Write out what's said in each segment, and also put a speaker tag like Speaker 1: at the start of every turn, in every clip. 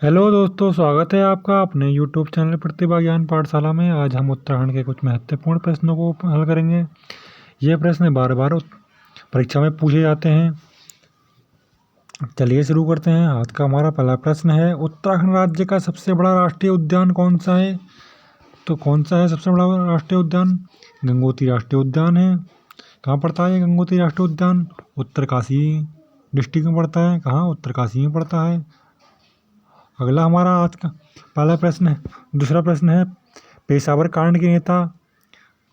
Speaker 1: Hello दोस्तों, स्वागत है आपका अपने यूट्यूब चैनल प्रतिभा ज्ञान पाठशाला में। आज हम उत्तराखंड के कुछ महत्वपूर्ण प्रश्नों को हल करेंगे। ये प्रश्न बार बार परीक्षा में पूछे जाते हैं। चलिए शुरू करते हैं। आज का हमारा पहला प्रश्न है, उत्तराखंड राज्य का सबसे बड़ा राष्ट्रीय उद्यान कौन सा है? तो कौन सा है सबसे बड़ा राष्ट्रीय उद्यान? गंगोत्री राष्ट्रीय उद्यान है। कहाँ पड़ता है गंगोत्री राष्ट्रीय उद्यान? उत्तरकाशी डिस्ट्रिक्ट में पड़ता है। कहाँ? उत्तरकाशी में पड़ता है। अगला हमारा आज का पहला प्रश्न है, दूसरा प्रश्न है, पेशावर कांड के नेता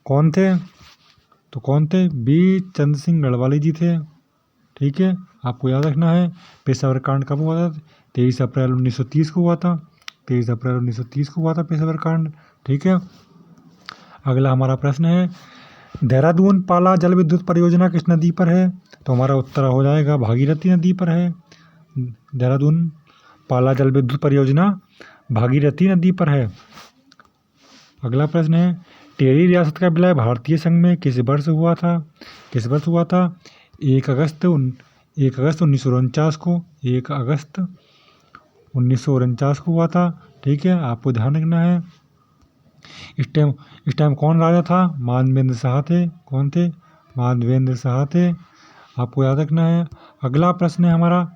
Speaker 1: कौन थे? तो कौन थे? बी चंद्र सिंह गढ़वाली जी थे। ठीक है, आपको याद रखना है। पेशावर कांड कब हुआ था? 23 अप्रैल 1930 को हुआ था। 23 अप्रैल 1930 को हुआ था पेशावर कांड। ठीक है। अगला हमारा प्रश्न है, देहरादून पाला जल विद्युत परियोजना किस नदी पर है? तो हमारा उत्तर हो जाएगा भागीरथी नदी पर है। देहरादून पाला जल विद्युत परियोजना भागीरथी नदी पर है। अगला प्रश्न है, टेरी रियासत का विलय भारतीय संघ में किस वर्ष हुआ था? किस वर्ष हुआ था? 1 अगस्त 1949 को। 1 अगस्त 1949 को हुआ था। ठीक है, आपको ध्यान रखना है। इस टाइम कौन राजा था? माधवेंद्र शाह थे। कौन थे? माधवेंद्र शाह थे। आपको याद रखना है। अगला प्रश्न है हमारा,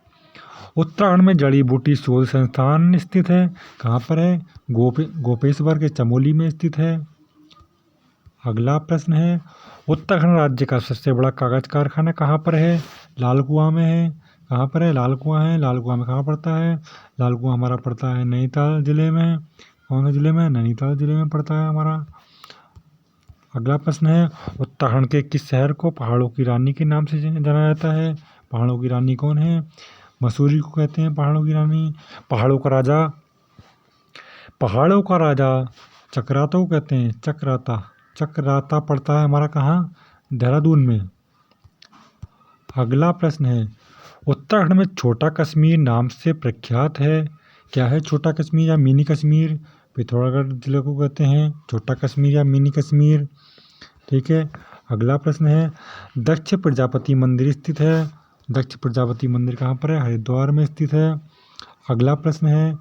Speaker 1: उत्तराखंड में जड़ी बूटी शोध संस्थान स्थित है। कहाँ पर है? गोपेश्वर के चमोली में स्थित है। अगला प्रश्न है, उत्तराखंड राज्य का सबसे बड़ा कागज कारखाना कहाँ पर है? लाल कुआं में है। कहाँ पर है? लाल कुआं है। लाल कुआं में कहाँ पड़ता है? लाल कुआं हमारा पड़ता है नैनीताल जिले में। कौन से जिले में? नैनीताल जिले में पड़ता है हमारा। अगला प्रश्न है, उत्तराखंड के किस शहर को पहाड़ों की रानी के नाम से जाना जाता है? पहाड़ों की रानी कौन है? मसूरी को कहते हैं पहाड़ों की रानी। पहाड़ों का राजा चक्राता को कहते हैं। चक्राता पड़ता है हमारा कहाँ? देहरादून में। अगला प्रश्न है, उत्तराखंड में छोटा कश्मीर नाम से प्रख्यात है। क्या है छोटा कश्मीर या मिनी कश्मीर? पिथौरागढ़ जिले को कहते हैं छोटा कश्मीर या मिनी कश्मीर। ठीक है। अगला प्रश्न है, दक्ष प्रजापति मंदिर स्थित है। दक्ष प्रजापति मंदिर कहाँ पर है? हरिद्वार में स्थित है। अगला प्रश्न है,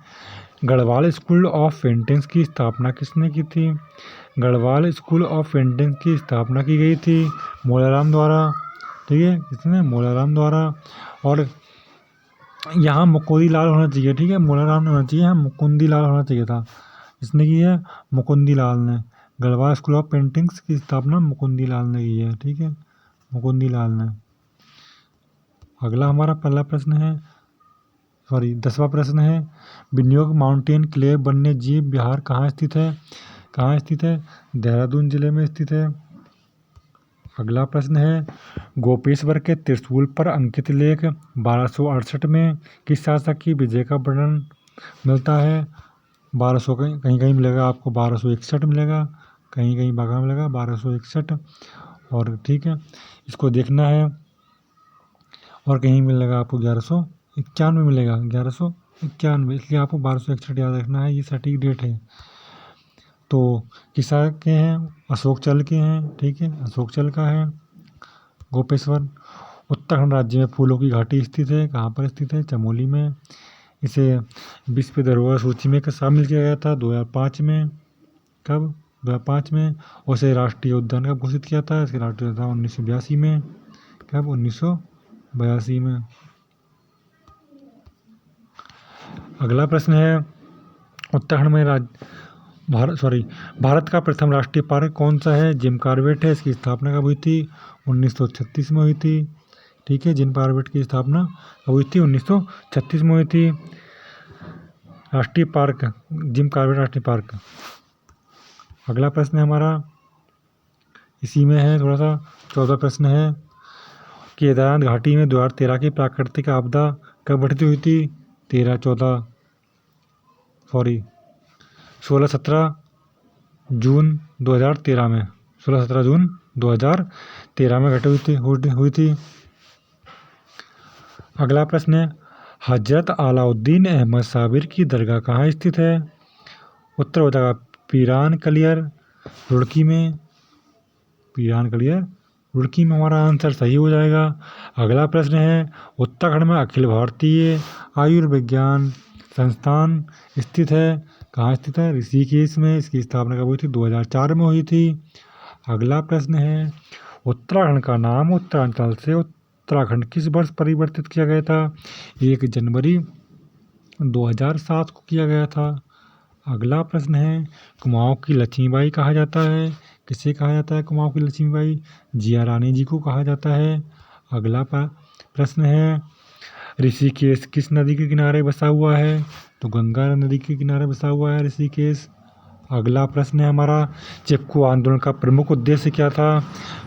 Speaker 1: गढ़वाल स्कूल ऑफ पेंटिंग्स की स्थापना किसने की थी? गढ़वाल स्कूल ऑफ पेंटिंग्स की स्थापना की गई थी मोलाराम द्वारा। ठीक है, किसने? मोलाराम द्वारा। और यहाँ मुकुंदी लाल होना चाहिए। ठीक है, मोलाराम ने होना चाहिए, यहाँ मुकुंदी लाल होना चाहिए था। इसने की है मुकुंदी लाल ने। गढ़वाल स्कूल ऑफ पेंटिंग्स की स्थापना मुकुंदी लाल ने की है। ठीक है, मुकुंदी लाल ने। अगला हमारा पहला प्रश्न है, 10वां प्रश्न है, विनियोग माउंटेन क्लेव वन्य जीव विहार कहाँ स्थित है? कहाँ स्थित है? देहरादून जिले में स्थित है। अगला प्रश्न है, गोपेश्वर के त्रिशूल पर अंकित लेख 1268 में किस शासक की विजय का वर्णन मिलता है? 1200 कहीं कहीं मिलेगा आपको, 1261 मिलेगा, कहीं कहीं बागा मिलेगा 1261। और ठीक है, इसको देखना है। और कहीं मिलेगा आपको 1191 मिलेगा, 1191, इसलिए आपको 1261 याद रखना है, ये सटीक डेट है। तो किसा के हैं? अशोक चल के हैं। ठीक है, अशोक चल का है गोपेश्वर। उत्तराखंड राज्य में फूलों की घाटी स्थित है। कहाँ पर स्थित है? चमोली में। इसे विश्व धरोहर सूची में शामिल किया गया था 2005 में। कब? 2005 में। और इसे राष्ट्रीय उद्यान कब घोषित किया था? इसके राष्ट्रीय उद्यान 1982 में। कब? 1982 में। अगला प्रश्न है, उत्तराखंड में भारत का प्रथम राष्ट्रीय पार्क कौन सा है? जिम कॉर्बेट है। इसकी स्थापना कब हुई थी? 1936 में हुई थी। ठीक है, जिम कॉर्बेट की स्थापना कब हुई थी? 1936 में हुई थी। राष्ट्रीय पार्क जिम कॉर्बेट राष्ट्रीय पार्क। अगला प्रश्न है हमारा, इसी में है थोड़ा सा, 14 प्रश्न है, केदारनाथ घाटी में 2013 की प्राकृतिक आपदा कब घटित हुई थी? 16-17 जून 2013 में। 16-17 जून 2013 में घटित हुई थी। अगला प्रश्न है, हजरत अलाउद्दीन अहमद साबिर की दरगाह कहाँ स्थित है? उत्तर हो जाएगा पीरान कलियर रुड़की में। पीरान कलियर रुड़की में हमारा आंसर सही हो जाएगा। अगला प्रश्न है, उत्तराखंड में अखिल भारतीय आयुर्विज्ञान संस्थान स्थित है? कहाँ स्थित है? ऋषिकेश में। इसकी स्थापना कब हुई थी? 2004 में हुई थी। अगला प्रश्न है, उत्तराखंड का नाम उत्तरांचल से उत्तराखंड किस वर्ष परिवर्तित किया गया था? 1 जनवरी 2007 को किया गया था। अगला प्रश्न है, कुमाऊं की लक्ष्मीबाई कहा जाता है? किसे कहा जाता है कुमाऊं की लक्ष्मीबाई? जिया रानी जी को कहा जाता है। अगला प्रश्न है, ऋषिकेश किस नदी के किनारे बसा हुआ है? तो गंगा नदी के किनारे बसा हुआ है ऋषिकेश। अगला प्रश्न है हमारा, चिपको आंदोलन का प्रमुख उद्देश्य क्या था?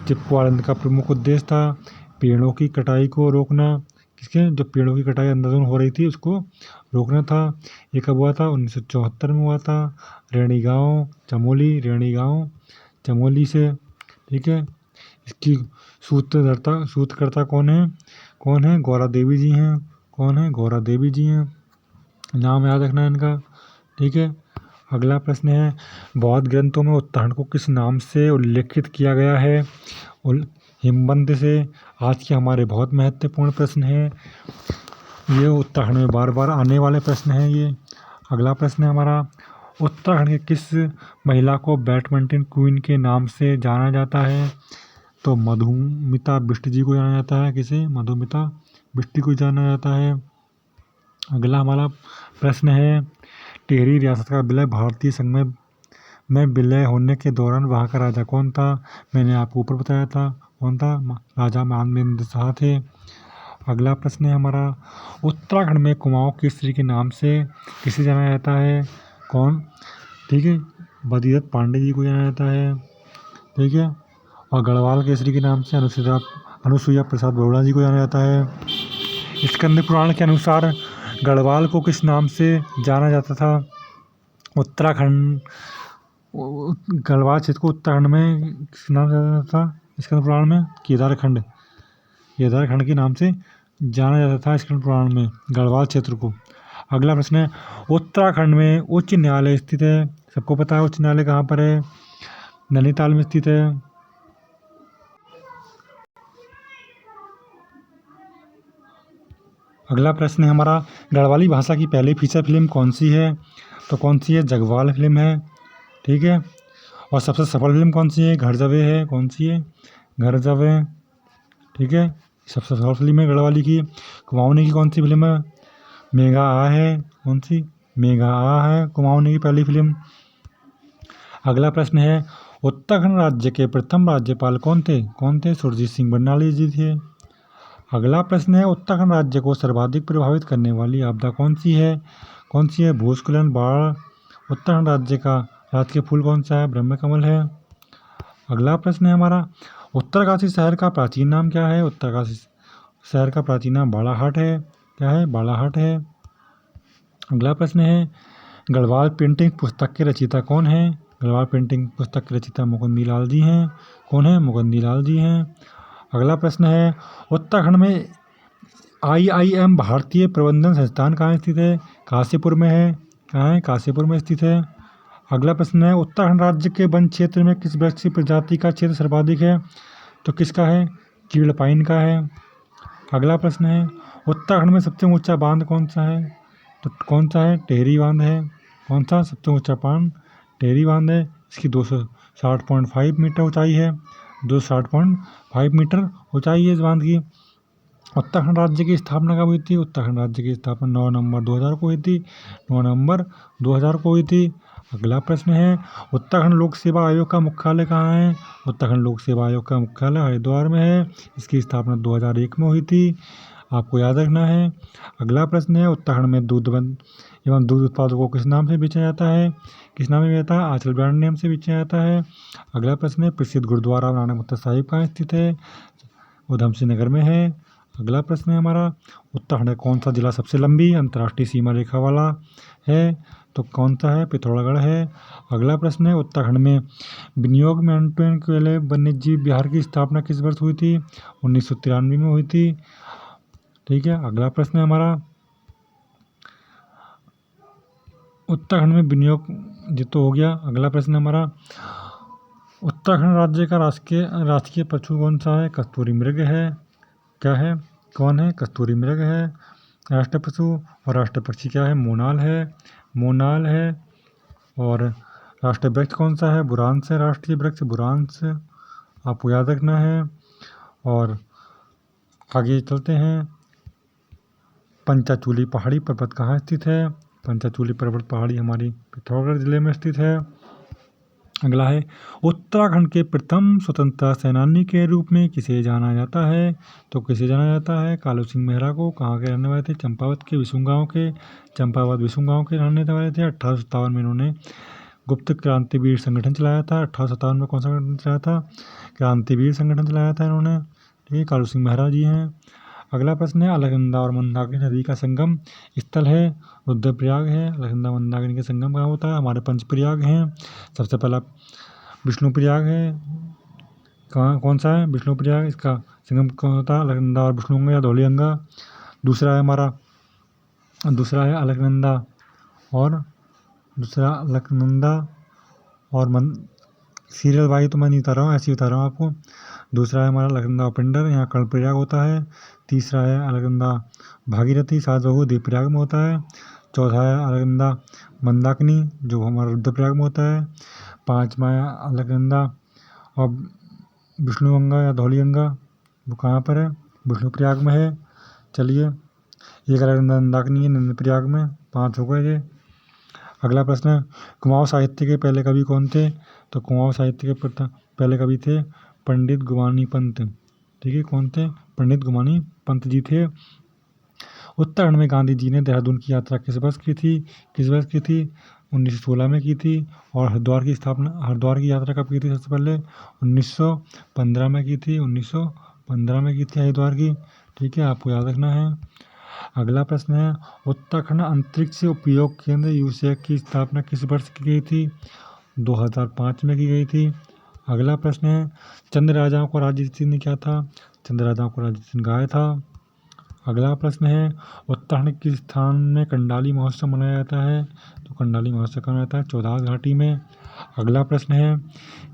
Speaker 1: चिपको आंदोलन का प्रमुख उद्देश्य था पेड़ों की कटाई को रोकना। किसके? जो पेड़ों की कटाई आंदोलन हो रही थी उसको रोकना था। ये कब हुआ था? 1974 में हुआ था। रैणी गाँव चमोली से। ठीक है, इसकी सूत्रकर्ता कौन है? गौरा देवी जी हैं। कौन है? गौरा देवी जी हैं। नाम याद रखना है इनका। ठीक है, अगला प्रश्न है, बौद्ध ग्रंथों में उत्तराखंड को किस नाम से उल्लेखित किया गया है? हिमवंत से। आज के हमारे बहुत महत्वपूर्ण प्रश्न है ये, उत्तराखंड में बार बार आने वाले प्रश्न हैं ये। अगला प्रश्न है हमारा, उत्तराखंड के किस महिला को बैडमिंटन क्वीन के नाम से जाना जाता है? तो मधुमिता बिष्ट जी को जाना जाता है। किसे? मधुमिता बिष्ट को जाना जाता है। अगला हमारा प्रश्न है, टिहरी रियासत का विलय भारतीय संघ में विलय होने के दौरान वहाँ का राजा कौन था? मैंने आपको ऊपर बताया था। कौन था? राजा मानवेंद्र शाह थे। अगला प्रश्न है हमारा, उत्तराखंड में कुमाऊं केसरी के नाम से किसे जाना जाता है? कौन? ठीक है, बद्रीदत्त पांडे जी को जाना जाता है। ठीक है, और गढ़वाल केसरी के नाम से अनुसुईया प्रसाद बरोड़ा जी को जाना जाता है। स्कंद पुराण के अनुसार गढ़वाल को किस नाम से जाना जाता था? उत्तराखंड गढ़वाल क्षेत्र को उत्तराखंड में किस नाम से जाना जाता था? स्कंद पुराण में केदारखंड के नाम से जाना जाता था स्कंद पुराण में गढ़वाल क्षेत्र को। अगला प्रश्न है, उत्तराखंड में उच्च न्यायालय स्थित है? सबको पता है उच्च न्यायालय कहाँ पर है? नैनीताल में स्थित है। अगला प्रश्न है हमारा, गढ़वाली भाषा की पहली फीचर फिल्म कौन सी है? तो कौन सी है? जगवाल फिल्म है। ठीक है, और सबसे सफल फिल्म कौन सी है? घर जवे है। कौन सी है? घर जवे। ठीक है, सबसे सफल फिल्म है गढ़वाली की। कुमाऊनी की कौन सी फिल्म है? मेघा आ है। कौन सी? मेघा आ है कुमाऊनी की पहली फिल्म। अगला प्रश्न है, उत्तराखंड राज्य के प्रथम राज्यपाल कौन थे? सुरजीत सिंह बरनाला जी थे। अगला प्रश्न है, उत्तराखंड राज्य को सर्वाधिक प्रभावित करने वाली आपदा कौन सी है? भूस्खलन, बाढ़। उत्तराखंड राज्य का राजकीय फूल कौन सा है? ब्रह्मकमल है। अगला प्रश्न है हमारा, उत्तरकाशी शहर का प्राचीन नाम क्या है? उत्तरकाशी शहर का प्राचीन नाम बालाहाट है। क्या है? बालाहाट है। अगला प्रश्न है, गढ़वाल पेंटिंग पुस्तक के रचयिता कौन है? गढ़वाल पेंटिंग पुस्तक के रचयिता मुकुंदी लाल जी हैं। कौन है? मुकुंदी लाल जी हैं। अगला प्रश्न है, उत्तराखंड में IIM भारतीय प्रबंधन संस्थान कहाँ स्थित है? काशीपुर में है। कहाँ है? काशीपुर में स्थित है। अगला प्रश्न है, उत्तराखंड राज्य के वन क्षेत्र में किस वृक्ष की प्रजाति का क्षेत्र सर्वाधिक है? तो किसका है? चीड़ पाइन का है। अगला प्रश्न है, उत्तराखंड में सबसे ऊंचा बांध कौन सा है? तो कौन सा है? टेहरी बांध है। कौन सा सबसे ऊंचा बांध? टेहरी बांध है। इसकी 260.5 मीटर ऊंचाई है। 260.5 मीटर ऊंचाई है इस बांध की। उत्तराखंड राज्य की स्थापना कब हुई थी? उत्तराखंड राज्य की स्थापना 9 नवंबर 2000 को हुई थी। 9 नवंबर 2000 को हुई थी। अगला प्रश्न है, उत्तराखंड लोक सेवा आयोग का मुख्यालय कहाँ है? उत्तराखंड लोक सेवा आयोग का मुख्यालय हरिद्वार में है। इसकी स्थापना 2001 में हुई थी। आपको याद रखना है। अगला प्रश्न है, उत्तराखंड में दूध एवं दूध उत्पादों को किस नाम से बेचा जाता है? किस नाम से बेचा जाता है? आंचल ब्रांड नेम से बेचा जाता है। अगला प्रश्न है, प्रसिद्ध गुरुद्वारा नानक मुत्ता साहिब कहाँ स्थित है? उधम सिंह नगर में है। अगला प्रश्न है हमारा, उत्तराखंड कौन सा जिला सबसे लंबी अंतर्राष्ट्रीय सीमा रेखा वाला है? तो कौन सा है? पिथौरागढ़ है। अगला प्रश्न है, उत्तराखंड में विनियोग मेंटेन के लिए वन्यजीव विहार की स्थापना किस वर्ष हुई थी? 1993 में हुई थी। ठीक है, अगला प्रश्न है हमारा, उत्तराखंड में विनियोग ये तो हो गया। अगला प्रश्न हमारा, उत्तराखंड राज्य का राजकीय पशु कौन सा है? कस्तूरी मृग है। क्या है? कौन है? कस्तूरी मृग है। राष्ट्रीय पशु और राष्ट्रीय पक्षी क्या है? मोनाल है। और राष्ट्रीय वृक्ष कौन सा है? बुरांश है राष्ट्रीय वृक्ष, बुरांश आपको याद रखना है। और आगे चलते हैं। पंचाचूली पहाड़ी पर्वत कहाँ स्थित है? पंचाचूली पर्वत पहाड़ी हमारी पिथौरागढ़ जिले में स्थित है। अगला है, उत्तराखंड के प्रथम स्वतंत्रता सेनानी के रूप में किसे जाना जाता है? तो किसे जाना जाता है? कालू सिंह मेहरा को। कहाँ के रहने वाले थे? चंपावत के विसुम गाँव के, चंपावत विसुम गाँव के रहने वाले थे। 1857 में इन्होंने गुप्त क्रांतिवीर संगठन चलाया था। 1857 में कौन सा संगठन चलाया था? क्रांतिवीर संगठन चलाया था इन्होंने। ठीक है, कालू सिंह मेहरा जी हैं। अगला प्रश्न है, अलकनंदा और मंदाकिनी नदी का संगम स्थल है रुद्रप्रयाग है। अलकनंदा मंदाकिनी का संगम कहाँ होता है? हमारे पंचप्रयाग हैं। सबसे पहला विष्णुप्रयाग है। कौन सा है? विष्णुप्रयाग। इसका संगम कौन होता है? अलकनंदा और विष्णुगंगा या धौलीगंगा। दूसरा है अलकनंदा और सीरियल वाई तो मैं नहीं बता रहा हूँ, ऐसे ही बता रहा हूँ आपको। दूसरा है हमारा अलकनंदा और पिंडर, यहाँ कर्णप्रयाग होता है। तीसरा है अलकनंदा भागीरथी सातबहू देवप्रयाग में होता है। चौथा है अलकनंदा मंदाकिनी जो हमारा रुद्रप्रयाग में होता है। पाँचवा है अलकनंदा और विष्णुगंगा या धौलीगंगा, वो कहाँ पर है? विष्णुप्रयाग में है। चलिए, एक अलकनंदा मंदाकिनी है नंदप्रयाग में। 5 हो गए ये। अगला प्रश्न है, कुमाऊँ साहित्य के पहले कवि कौन थे? तो कुमाऊँ साहित्य के पहले कवि थे पंडित गुमानी पंत। ठीक है, कौन थे? पंडित गुमानी पंत जी थे। उत्तराखंड में गांधी जी ने देहरादून की यात्रा किस वर्ष की थी? 1916 में की थी। और हरिद्वार की यात्रा कब की थी? सबसे पहले 1915 में की थी। 1915 में की थी हरिद्वार की। ठीक है, आपको याद रखना है। अगला प्रश्न है, उत्तराखंड अंतरिक्ष उपयोग केंद्र यूसेक की स्थापना किस वर्ष की गई थी? 2005 में की गई थी। अगला प्रश्न है, चंद राजाओं को राज्य चिन्ह क्या था? चंद राजाओं को राज्य चिन्ह गाय था। अगला प्रश्न है, उत्तराखंड किस स्थान में कंडाली महोत्सव मनाया जाता है? तो कंडाली महोत्सव कहाँ जाता है? चौदास घाटी में। अगला प्रश्न है,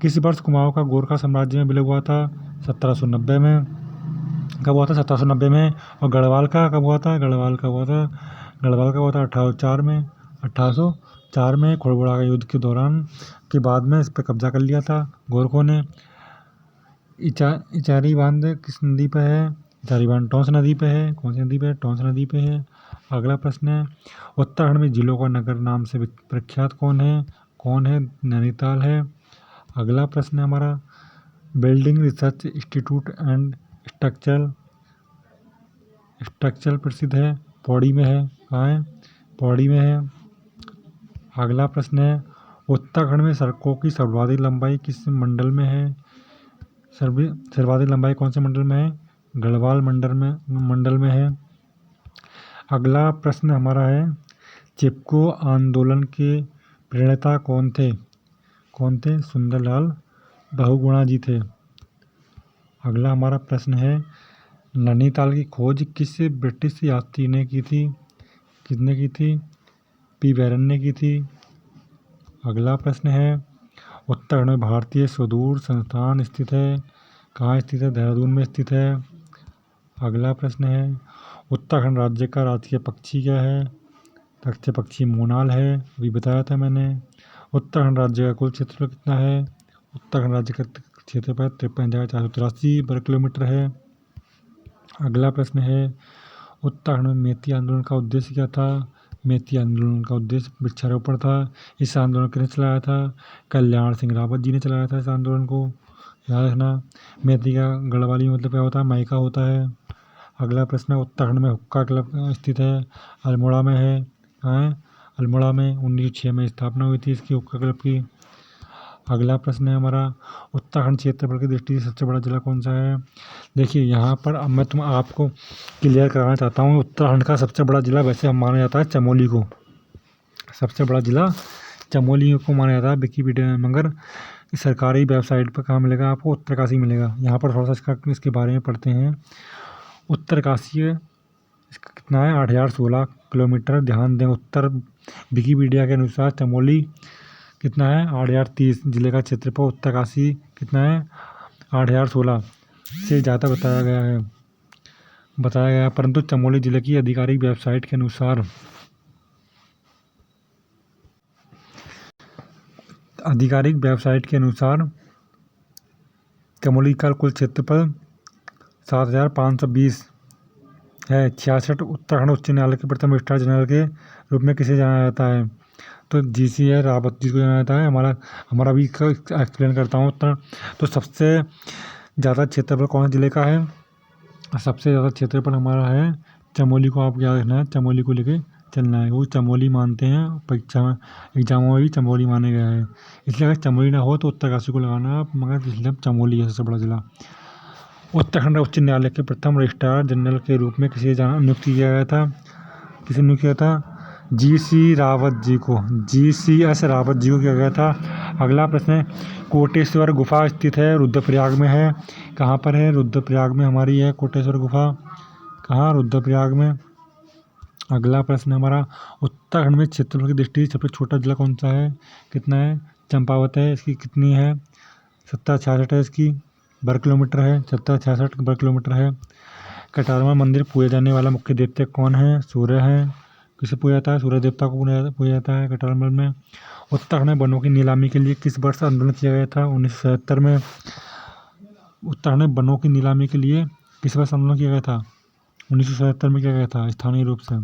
Speaker 1: किस वर्ष कुमाऊँ का गोरखा साम्राज्य में विलय हुआ था? 1790 में। कब हुआ था? 1790 में। और गढ़वाल का कब हुआ था? गढ़वाल का हुआ था 1804 में। 1804 में खोड़बुड़ा का युद्ध के दौरान के बाद में इस पर कब्जा कर लिया था गोरखों ने। इचारी बांध किस नदी पे है? इचारी बांध टोंस नदी पे है। कौन सी नदी पे है? टोंस नदी पे है। अगला प्रश्न है, उत्तराखंड में जिलों का नगर नाम से प्रख्यात कौन है? नैनीताल है। अगला प्रश्न है हमारा, building research institute and structure प्रसिद्ध है, पौड़ी में है। कहाँ है? पौड़ी में है। अगला प्रश्न है, उत्तराखंड में सड़कों की सर्वाधिक लंबाई किस मंडल में है? सर्वाधिक लंबाई कौन से मंडल में है? गढ़वाल मंडल में है। अगला प्रश्न हमारा है, चिपको आंदोलन के प्रणेता कौन थे? सुंदरलाल बहुगुणा जी थे। अगला हमारा प्रश्न है, नैनीताल की खोज किस ब्रिटिश यात्री ने की थी? किसने की थी? पी बैरन ने की थी। अगला प्रश्न है, उत्तराखंड में भारतीय सुदूर संस्थान स्थित है। कहाँ स्थित है? देहरादून में स्थित है। अगला प्रश्न है, उत्तराखंड राज्य का राजकीय पक्षी क्या है? राष्ट्रीय पक्षी मोनाल है, अभी बताया था मैंने। उत्तराखंड राज्य का कुल क्षेत्रफल कितना है? उत्तराखंड राज्य का क्षेत्रफल 53,483 वर्ग किलोमीटर है। अगला प्रश्न है, उत्तराखंड में मेती आंदोलन का उद्देश्य क्या था? मेती आंदोलन का उद्देश्य वृक्षारोपण था। इस आंदोलन किसने चलाया था? कल्याण सिंह रावत जी ने चलाया था इस आंदोलन को, याद रखना। मेती का गढ़वाली मतलब क्या होता है? मायका होता है। अगला प्रश्न है, उत्तराखंड में हुक्का क्लब स्थित है, अल्मोड़ा में है। कहाँ है? अल्मोड़ा में। 1906 में स्थापना हुई थी इसकी, हुक्का क्लब की। अगला प्रश्न है हमारा, उत्तराखंड क्षेत्रफल की दृष्टि से सबसे बड़ा जिला कौन सा है? देखिए, यहाँ पर अब मैं आपको क्लियर कराना चाहता हूँ, उत्तराखंड का सबसे बड़ा जिला वैसे माना जाता है चमोली को। सबसे बड़ा जिला चमोली को माना जाता है विकिपीडिया में, मगर सरकारी वेबसाइट पर कहाँ मिलेगा आपको? उत्तरकाशी मिलेगा। यहाँ पर थोड़ा सा इसके बारे में पढ़ते हैं। उत्तरकाशी इसका कितना है? 8,016 किलोमीटर। ध्यान दें, विकिपीडिया के अनुसार चमोली कितना है? 8,030 जिले का क्षेत्रफल। उत्तरकाशी कितना है? 8,016 से ज़्यादा बताया गया है। बताया गया, परंतु चमोली जिले की आधिकारिक वेबसाइट के अनुसार चमोली का कुल क्षेत्रफल 7,520 है। 66 उत्तराखंड उच्च न्यायालय के प्रथम रजिस्ट्रार जनरल के रूप में किसे जाना जाता है? तो GC है रावत जी को जाना जाता है। हमारा भी एक्सप्लेन करता हूँ उत्तर। तो सबसे ज़्यादा क्षेत्रफल कौन से जिले का है? सबसे ज़्यादा क्षेत्रफल हमारा है चमोली को। आप याद रखना है, चमोली को लेके चलना है। वो चमोली मानते हैं, परीक्षा में एग्जामों में भी चमोली माने गया है। इसलिए अगर चमोली ना हो तो उत्तरकाशी को लगाना है आप, मगर इसलिए चमोली है सबसे बड़ा जिला। उत्तराखंड उच्च न्यायालय के प्रथम रजिस्ट्रार जनरल के रूप में किसे नियुक्त किया गया था? किसे नियुक्त किया था? GC रावत जी को, GCS रावत जी को किया गया था। अगला प्रश्न है, कोटेश्वर गुफा स्थित है, रुद्रप्रयाग में है। कहाँ पर है? रुद्रप्रयाग में हमारी है कोटेश्वर गुफा। कहाँ? रुद्रप्रयाग में। अगला प्रश्न हमारा, उत्तराखंड में क्षेत्रफल की दृष्टि से सबसे छोटा जिला कौन सा है? कितना है? चंपावत है। इसकी कितनी है? 1766 है इसकी वर्ग किलोमीटर है। 1766 वर्ग किलोमीटर है। कटारमल मंदिर पूजा जाने वाला मुख्य देवता कौन है? सूर्य है। किसे पूजा जाता है? सूर्य देवता को पूजा जाता है कटारमल में। उत्तराखंड में वनों की नीलामी के लिए किस वर्ष आंदोलन किया गया था? 1977 में। उत्तराखंड में वनों की नीलामी के लिए किस वर्ष आंदोलन किया गया था? 1977 में किया गया था स्थानीय रूप से।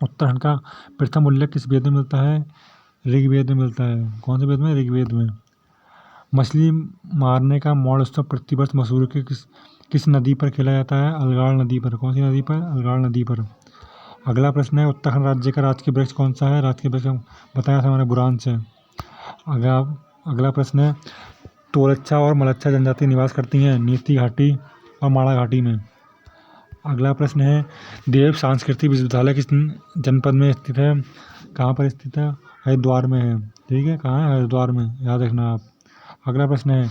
Speaker 1: उत्तराखंड का प्रथम उल्लेख किस वेद में मिलता है? ऋग्वेद में मिलता है। कौन से वेद में? ऋग्वेद में। मछली मारने का मौड़ उत्सव प्रतिवर्ष मसूरी के किस नदी पर खेला जाता है? अलगाड़ नदी पर। कौन सी नदी पर? अलगाड़ नदी पर। अगला प्रश्न है, उत्तराखंड राज्य का राजकीय वृक्ष कौन सा है? राजकीय वृक्ष बताया था मैंने बुरांश है। अगला प्रश्न है, तोलच्छा और मलच्छा जनजाति निवास करती हैं नीति घाटी और माड़ा घाटी में। अगला प्रश्न है, देव सांस्कृतिक विश्वविद्यालय किस जनपद में स्थित है? कहाँ पर स्थित है? हरिद्वार में है। ठीक है, कहाँ है? हरिद्वार में, याद रखना आप। अगला प्रश्न है,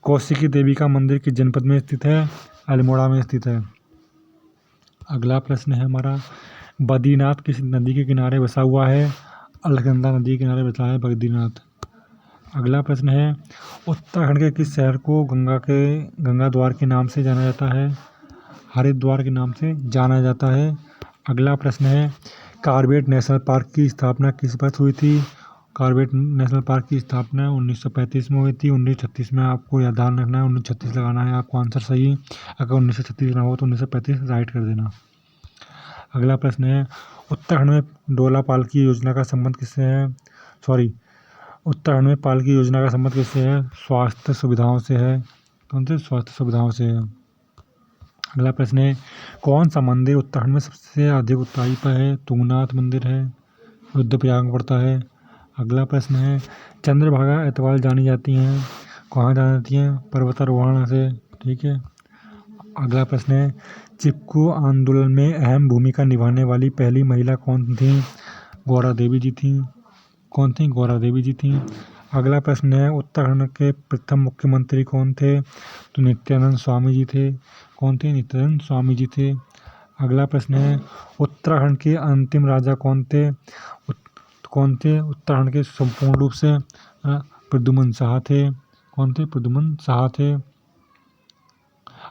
Speaker 1: कौशिकी देवी का मंदिर किस जनपद में स्थित है? अल्मोड़ा में स्थित है। अगला प्रश्न है हमारा, बद्रीनाथ किस नदी के किनारे बसा हुआ है? अलकनंदा नदी के किनारे बसा है बद्रीनाथ। अगला प्रश्न है, उत्तराखंड के किस शहर को गंगा द्वार के नाम से जाना जाता है? हरिद्वार के नाम से जाना जाता है। अगला प्रश्न है, कॉर्बेट नेशनल पार्क की स्थापना किस वर्ष हुई थी? कॉर्बेट नेशनल पार्क की स्थापना 1935 में हुई थी। 1936 में आपको याद ध्यान रखना है, 1936 लगाना है आपको आंसर सही। अगर 1936 ना हो तो 1935 राइट कर देना। अगला प्रश्न है, उत्तराखंड में डोला पालकी योजना का संबंध किससे है? उत्तराखंड में पालकी योजना का संबंध किससे है? स्वास्थ्य सुविधाओं से है। कौन से? स्वास्थ्य सुविधाओं से है। अगला प्रश्न है, कौन सा मंदिर उत्तराखंड में सबसे अधिक ऊंचाई पर है? तुंगनाथ मंदिर है, रुद्रप्रयाग में पड़ता है। अगला प्रश्न है, चंद्रभागा एतवाल जानी जाती हैं, कहाँ जानी जाती हैं? पर्वतारोहण से। ठीक है। अगला प्रश्न है, चिपकू आंदोलन में अहम भूमिका निभाने वाली पहली महिला कौन थी? गौरा देवी जी थी। कौन थी? गौरा देवी जी थी। अगला प्रश्न है, उत्तराखंड के प्रथम मुख्यमंत्री कौन थे? तो नित्यानंद स्वामी जी थे। कौन थे? नित्यानंद स्वामी जी थे। अगला प्रश्न है, उत्तराखंड के अंतिम राजा कौन थे? उत्तराखंड के संपूर्ण रूप से प्रद्युमन शाह थे। कौन थे? प्रद्युमन शाह थे।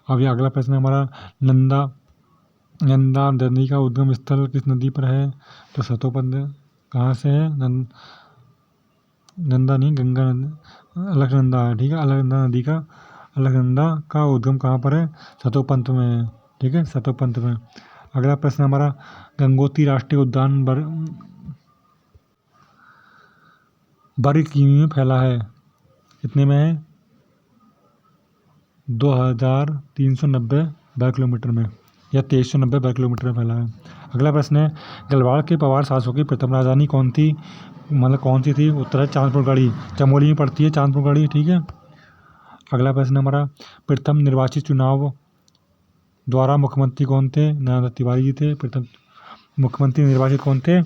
Speaker 1: अब ये अगला प्रश्न हमारा, नंदा नदी का उद्गम स्थल किस नदी पर है? तो सतोपंथ। कहाँ से है? नंदा नहीं, गंगा अलकनंदा है। ठीक है, अलकनंदा का उद्गम कहाँ पर है? सतोपंथ में है। ठीक है, सतोपंथ में। अगला प्रश्न हमारा, गंगोत्री राष्ट्रीय उद्यान वर्ग किमी में फैला है? कितने में है? 2390 वर्ग किलोमीटर में, या 2390 वर्ग किलोमीटर में फैला है। अगला प्रश्न है, गढ़वाल के पवार शासकों की प्रथम राजधानी कौन थी? मतलब कौन सी थी? उत्तर है चांदपुरगढ़ी, चमोली में पड़ती है चांदपुरगढ़ी। ठीक है। अगला प्रश्न हमारा, प्रथम निर्वाचित चुनाव द्वारा मुख्यमंत्री कौन थे? नरेंद्र तिवारी जी थे। प्रथम मुख्यमंत्री निर्वाचित कौन थे?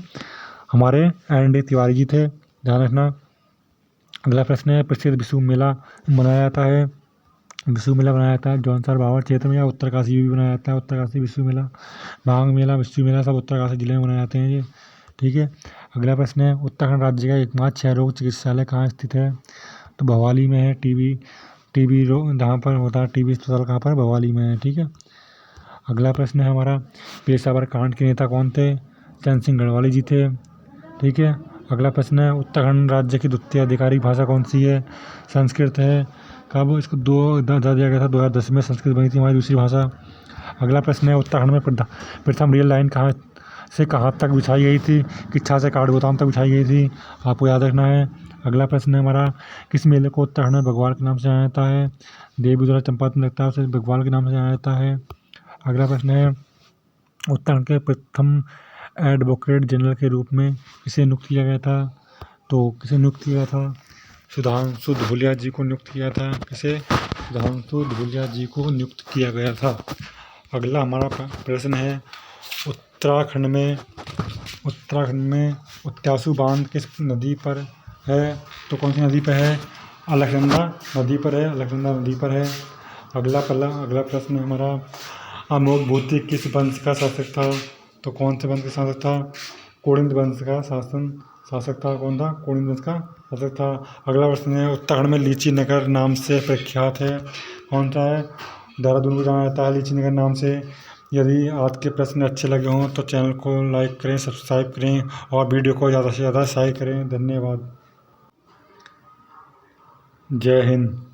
Speaker 1: हमारे ND तिवारी जी थे, ध्यान रखना। अगला प्रश्न है, प्रसिद्ध विश्व मेला मनाया जाता है? विश्व मेला बनाया जाता है जौनसार भावर क्षेत्र में, या उत्तरकाशी भी बनाया जाता है? उत्तरकाशी विश्व मेला, भांग मेला, विश्व मेला सब उत्तरकाशी जिले में बनाए जाते हैं ये। ठीक है। अगला प्रश्न है, उत्तराखंड राज्य का एकमात्र क्षय रोग चिकित्सालय कहाँ स्थित है? तो भवाली में है। टीबी रोग जहाँ पर होता है, टीबी अस्पताल कहाँ पर? भवाली में है। ठीक है। अगला प्रश्न है हमारा, पेशावर कांड के नेता कौन थे? चंद सिंह गढ़वाली जी थे। ठीक है। अगला प्रश्न है, उत्तराखंड राज्य की द्वितीय आधिकारिक भाषा कौन सी है? संस्कृत है। कब इसको दिया गया था? 2010 में संस्कृत बनी थी हमारी दूसरी भाषा। अगला प्रश्न है, उत्तराखंड में प्रथम रेल लाइन कहाँ से कहाँ तक बिछाई गई थी? किच्छा से काठगोदाम तक बिछाई गई थी, आपको याद रखना है। अगला प्रश्न है हमारा, किस मेले को उत्तराखंड में बग्वाल के नाम से जाना जाता है? देवी द्वारा चंपावत में लगता है उसे बग्वाल के नाम से जाना जाता है। अगला प्रश्न है, उत्तराखंड के प्रथम एडवोकेट जनरल के रूप में किसे नियुक्त किया गया था? तो किसे नियुक्त किया था? सुधांशु धूलिया जी को नियुक्त किया था। किसे? सुधांशु धूलिया जी को नियुक्त किया गया था। अगला हमारा प्रश्न है, उत्तराखंड में उत्यासू बांध किस नदी पर है? तो कौन सी नदी पर है? अलकनंदा नदी पर है। अलकनंदा नदी पर है। अगला प्रश्न हमारा, अमोघ भूति किस वंश का शासक था? तो कौन से वंश का शासक था? कुड़िंद वंश का शासक था। कौन था? कुड़िंद वंश का शासक था। अगला प्रश्न है, उत्तराखंड में लीची नगर नाम से प्रख्यात है, कौन सा है? देहरादून को जाना जाता है लीची नगर नाम से। यदि आज के प्रश्न अच्छे लगे हों तो चैनल को लाइक करें, सब्सक्राइब करें और वीडियो को ज़्यादा से ज़्यादा शेयर करें। धन्यवाद। जय हिंद।